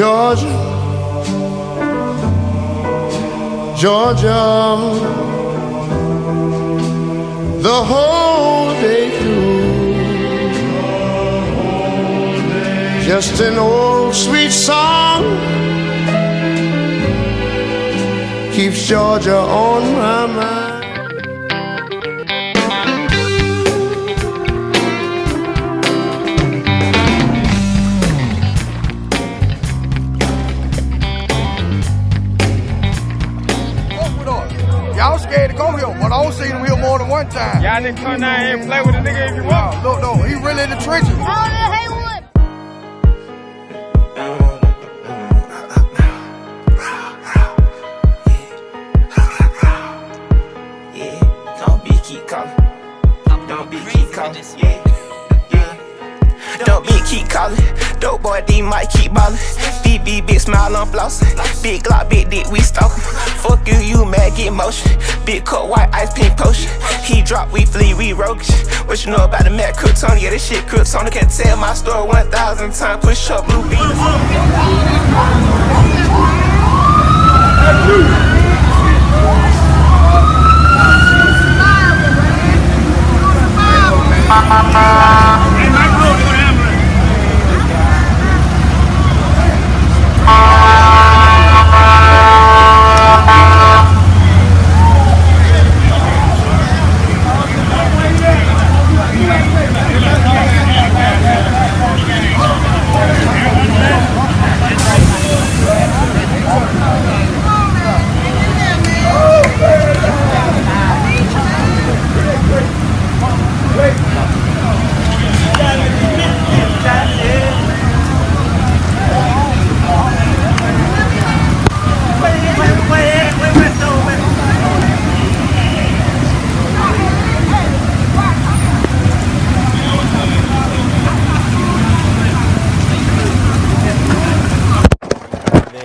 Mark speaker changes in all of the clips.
Speaker 1: Georgia, Georgia, the whole day through. Just an old sweet song keeps Georgia on my mind.
Speaker 2: Y'all scared to go here, but I don't see him here more than one time.
Speaker 3: Y'all need to come down here and play with a nigga if you want.
Speaker 2: Look though, he really in the trenches.
Speaker 4: Don't be keep calling. Dope boy D might keep ballin'. BB big smile on flossin'. Big Glock, big dick, we stalkin'. Fuck you, you mad, get motion. Big cup, white ice, pink potion. He drop, we flee, we roguish. What you know about the Mac Crip Tony? Yeah, this shit Crip Tony. Can't tell my story 1,000 times. Push up, blue beans.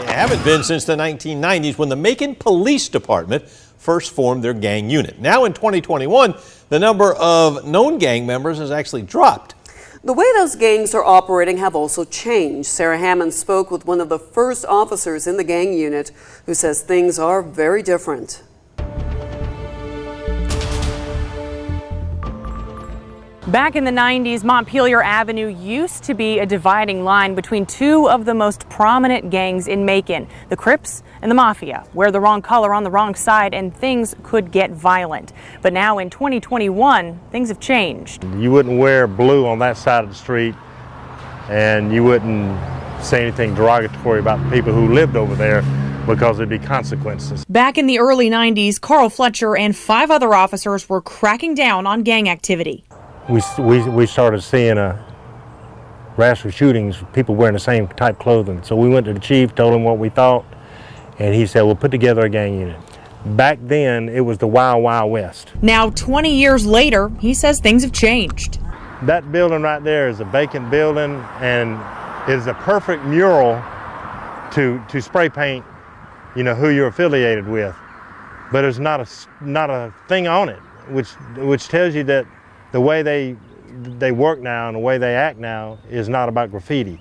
Speaker 5: Haven't been since the 1990s when the Macon Police Department first formed their gang unit. Now in 2021, the number of known gang members has actually dropped.
Speaker 6: The way those gangs are operating have also changed. Sarah Hammond spoke with one of the first officers in the gang unit who says things are very different.
Speaker 7: Back in the 90s, Montpelier Avenue used to be a dividing line between two of the most prominent gangs in Macon, the Crips and the Mafia. Wear the wrong color on the wrong side and things could get violent. But now in 2021, things have changed.
Speaker 8: You wouldn't wear blue on that side of the street, and you wouldn't say anything derogatory about the people who lived over there, because there'd be consequences.
Speaker 7: Back in the early 90s, Carl Fletcher and 5 other officers were cracking down on gang activity.
Speaker 8: We started seeing rash of shootings, people wearing the same type clothing. So we went to the chief, told him what we thought, and he said, we'll put together a gang unit. Back then, it was the Wild Wild West.
Speaker 7: Now, 20 years later, he says things have changed.
Speaker 8: That building right there is a vacant building, and is a perfect mural to spray paint, you know, who you're affiliated with. But there's not a thing on it, which tells you that the way they work now and the way they act now is not about graffiti.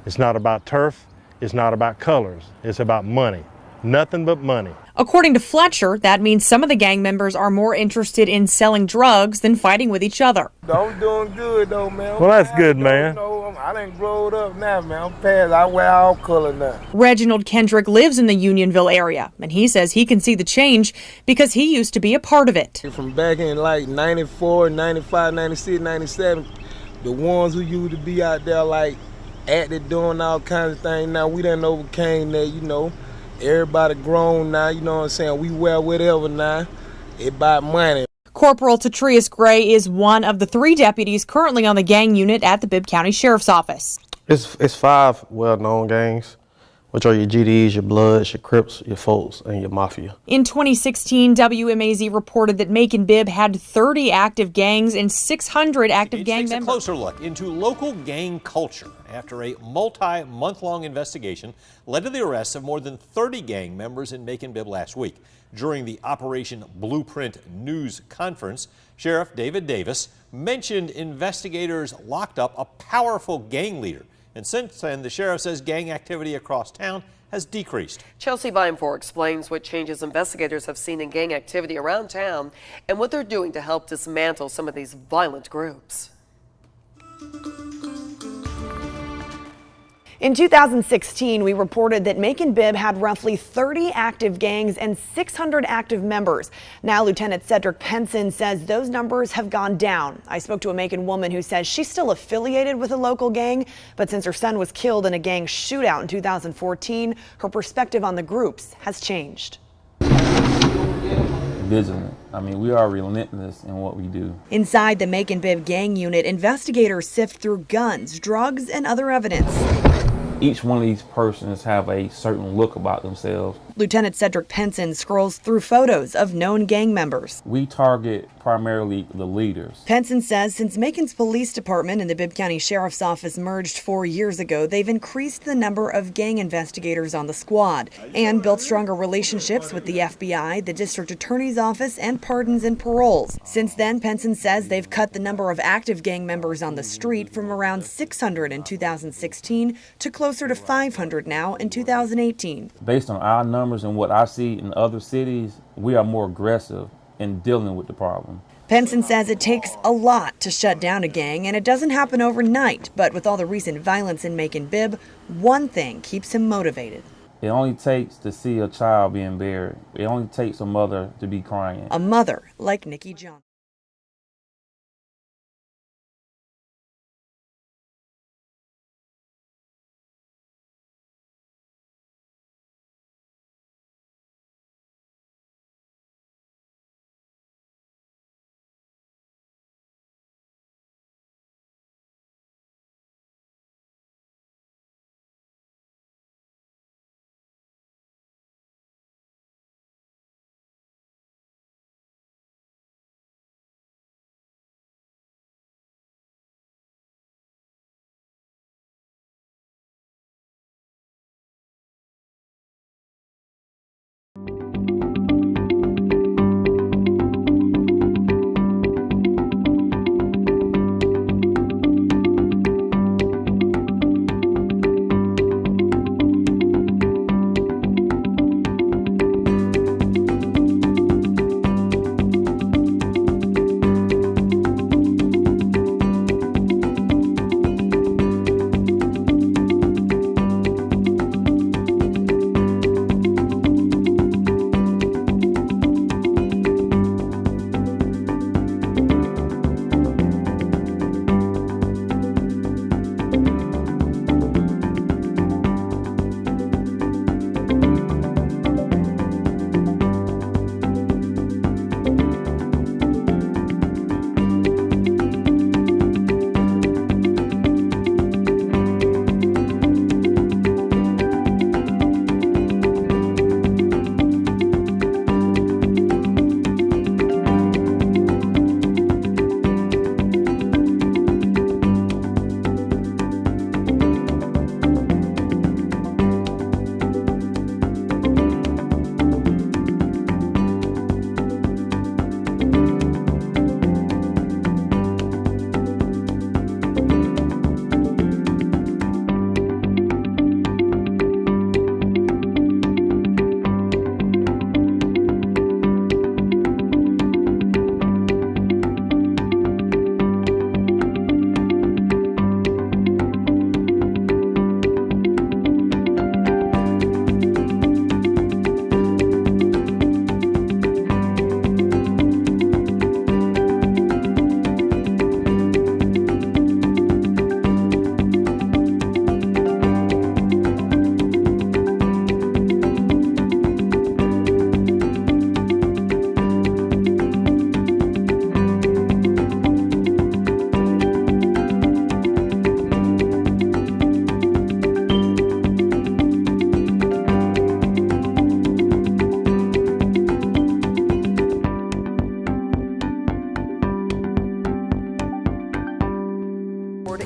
Speaker 8: It's not about turf. It's not about colors. It's about money. Nothing but money.
Speaker 7: According to Fletcher, that means some of the gang members are more interested in selling drugs than fighting with each other.
Speaker 3: I'm doing good though, man.
Speaker 8: Well, that's good, man.
Speaker 3: I done growed up now, man. I'm past. I wear all color now.
Speaker 7: Reginald Kendrick lives in the Unionville area, and he says he can see the change because he used to be a part of it.
Speaker 3: From back in like 94, 95, 96, 97, the ones who used to be out there like acting, doing all kinds of things, now we done overcame that, you know. Everybody grown now, you know what I'm saying? We wear whatever now. It about money.
Speaker 7: Corporal Tatrius Gray is one of the 3 deputies currently on the gang unit at the Bibb County Sheriff's Office.
Speaker 9: It's 5 well-known gangs, which are your GDs, your Bloods, your Crips, your Folks, and your Mafia.
Speaker 7: In 2016, WMAZ reported that Macon Bibb had 30 active gangs and 600 active gang members.
Speaker 5: A closer look into local gang culture after a multi-month-long investigation led to the arrests of more than 30 gang members in Macon Bibb last week. During the Operation Blueprint News Conference, Sheriff David Davis mentioned investigators locked up a powerful gang leader And since then, the sheriff says gang activity across town has decreased.
Speaker 6: Chelsea Beinfor explains what changes investigators have seen in gang activity around town and what they're doing to help dismantle some of these violent groups.
Speaker 10: In 2016, we reported that Macon-Bibb had roughly 30 active gangs and 600 active members. Now, Lieutenant Cedric Penson says those numbers have gone down. I spoke to a Macon woman who says she's still affiliated with a local gang, but since her son was killed in a gang shootout in 2014, her perspective on the groups has changed.
Speaker 11: Vigilant. I mean, we are relentless in what we do.
Speaker 10: Inside the Macon-Bibb gang unit, investigators sift through guns, drugs, and other evidence.
Speaker 11: Each one of these persons have a certain look about themselves.
Speaker 10: Lieutenant Cedric Penson scrolls through photos of known gang members.
Speaker 11: We target primarily the leaders.
Speaker 10: Penson says since Macon's police department and the Bibb County Sheriff's Office merged 4 years ago, they've increased the number of gang investigators on the squad and built stronger relationships with the FBI, the District Attorney's Office, and pardons and paroles. Since then, Penson says they've cut the number of active gang members on the street from around 600 in 2016 to closer to 500 now in 2018.
Speaker 11: Based on our numbers and what I see in other cities, we are more aggressive in dealing with the problem.
Speaker 10: Penson says it takes a lot to shut down a gang, and it doesn't happen overnight. But with all the recent violence in Macon-Bibb, one thing keeps him motivated.
Speaker 11: It only takes to see a child being buried. It only takes a mother to be crying.
Speaker 10: A mother like Nikki Johnson.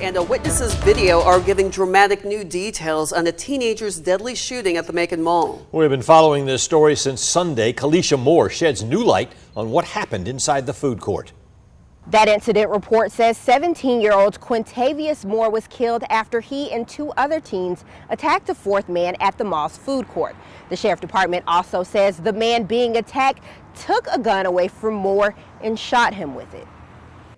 Speaker 6: And a witness's video are giving dramatic new details on a teenager's deadly shooting at the Macon Mall.
Speaker 5: We've been following this story since Sunday. Kalisha Moore sheds new light on what happened inside the food court.
Speaker 12: That incident report says 17-year-old Quintavious Moore was killed after he and 2 other teens attacked a 4th man at the mall's food court. The sheriff department also says the man being attacked took a gun away from Moore and shot him with it.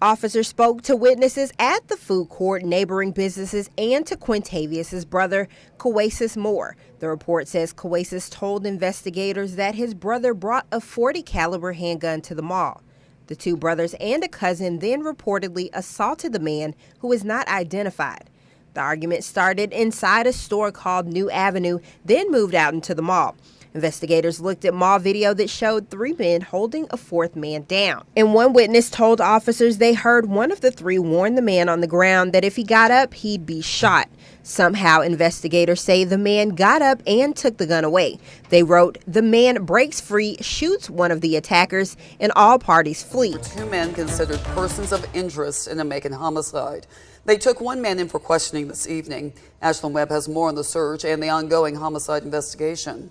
Speaker 12: Officers spoke to witnesses at the food court, neighboring businesses, and to Quintavious's brother, Coasis Moore. The report says Coasis told investigators that his brother brought a .40 caliber handgun to the mall. The 2 brothers and a cousin then reportedly assaulted the man, who is not identified. The argument started inside a store called New Avenue, then moved out into the mall. Investigators looked at mall video that showed 3 men holding a 4th man down. And one witness told officers they heard one of the 3 warn the man on the ground that if he got up, he'd be shot. Somehow, investigators say the man got up and took the gun away. They wrote, "The man breaks free, shoots one of the attackers, and all parties flee."
Speaker 6: 2 men considered persons of interest in a Macon homicide. They took 1 man in for questioning this evening. Ashlyn Webb has more on the search and the ongoing homicide investigation.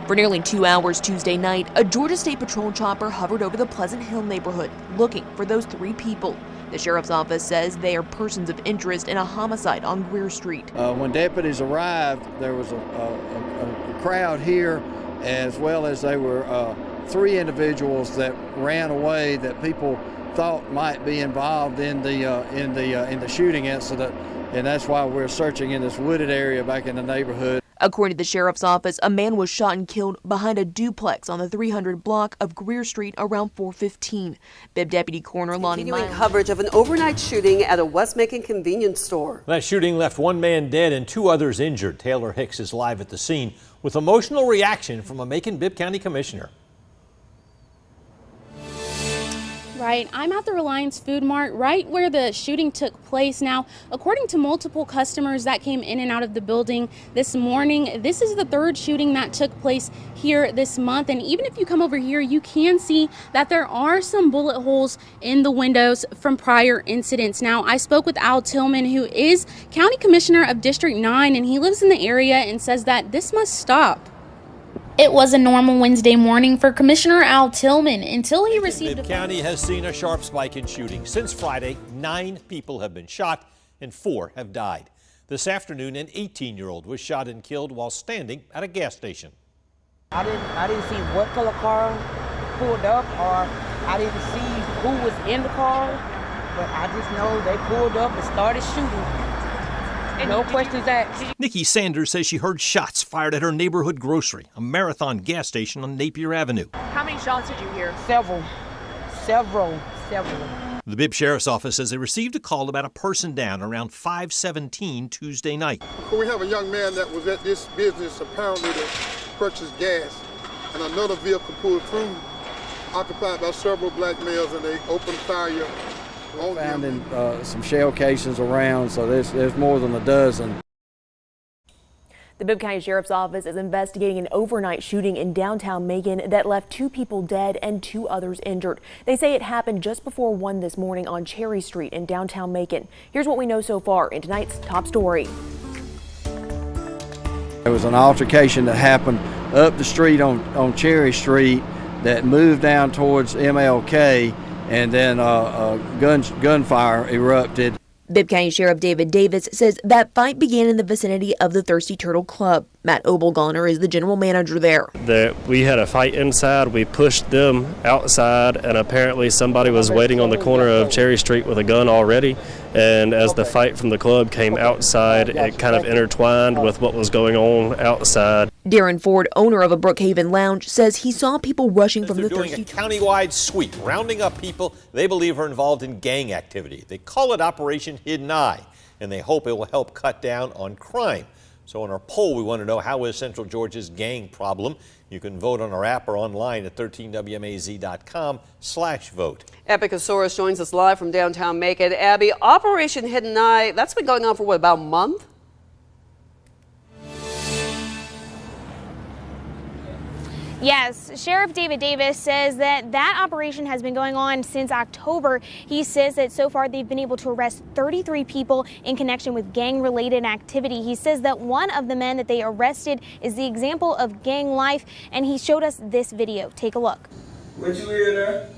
Speaker 13: For nearly 2 hours Tuesday night, a Georgia State Patrol chopper hovered over the Pleasant Hill neighborhood looking for those 3 people. The sheriff's office says they are persons of interest in a homicide on Greer Street.
Speaker 14: When deputies arrived, there was a crowd here, as well as there were 3 individuals that ran away that people thought might be involved in the shooting incident, and that's why we're searching in this wooded area back in the neighborhood.
Speaker 13: According to the sheriff's office, a man was shot and killed behind a duplex on the 300 block of Greer Street around 4:15. Bibb Deputy Coroner Lonnie
Speaker 6: Continuing coverage of an overnight shooting at a West Macon convenience store.
Speaker 5: That shooting left 1 man dead and 2 others injured. Taylor Hicks is live at the scene with emotional reaction from a Macon-Bibb County commissioner.
Speaker 15: Right, I'm at the Reliance Food Mart, right where the shooting took place. Now, according to multiple customers that came in and out of the building this morning, this is the 3rd shooting that took place here this month. And even if you come over here, you can see that there are some bullet holes in the windows from prior incidents. Now, I spoke with Al Tillman, who is County Commissioner of District 9, and he lives in the area and says that this must stop. It was a normal Wednesday morning for Commissioner Al Tillman until he received
Speaker 5: Bibb County has seen a sharp spike in shootings. Since Friday, 9 people have been shot and 4 have died. This afternoon, an 18-year-old was shot and killed while standing at a gas station.
Speaker 16: I didn't see what color car pulled up, or I didn't see who was in the car, but I just know they pulled up and started shooting. No questions asked.
Speaker 5: Nikki Sanders says she heard shots fired at her neighborhood grocery, a Marathon gas station on Napier Avenue.
Speaker 17: How many shots did you hear?
Speaker 16: Several.
Speaker 5: The Bibb Sheriff's Office says they received a call about a person down around 5:17 Tuesday night.
Speaker 18: We have a young man that was at this business apparently to purchase gas, and another vehicle pulled through, occupied by several black males, and they opened fire.
Speaker 14: We're finding some shell casings around, so there's more than a dozen.
Speaker 17: The Bibb County Sheriff's Office is investigating an overnight shooting in downtown Macon that left 2 people dead and 2 others injured. They say it happened just before 1 this morning on Cherry Street in downtown Macon. Here's what we know so far in tonight's top story.
Speaker 14: There was an altercation that happened up the street on Cherry Street that moved down towards MLK, and then gunfire erupted.
Speaker 13: Bibb County Sheriff David Davis says that fight began in the vicinity of the Thirsty Turtle Club. Matt Obelgoner is the general manager there.
Speaker 19: We had a fight inside. We pushed them outside, and apparently somebody was waiting on the corner of Cherry Street with a gun already. And as the fight from the club came outside, it kind of intertwined with what was going on outside.
Speaker 13: Darren Ford, owner of a Brookhaven lounge, says he saw people rushing from the Thirsty
Speaker 5: Turtle. Doing a countywide sweep, rounding up people they believe are involved in gang activity. They call it Operation Hidden Eye, and they hope it will help cut down on crime. So in our poll, we want to know, how is Central Georgia's gang problem? You can vote on our app or online at 13WMAZ.com/vote.
Speaker 6: Epicosaurus joins us live from downtown Macon. Abby, Operation Hidden Eye, that's been going on for what, about a month?
Speaker 20: Yes, Sheriff David Davis says that operation has been going on since October. He says that so far they've been able to arrest 33 people in connection with gang-related activity. He says that one of the men that they arrested is the example of gang life, and he showed us this video. Take a look.
Speaker 21: What you hear there?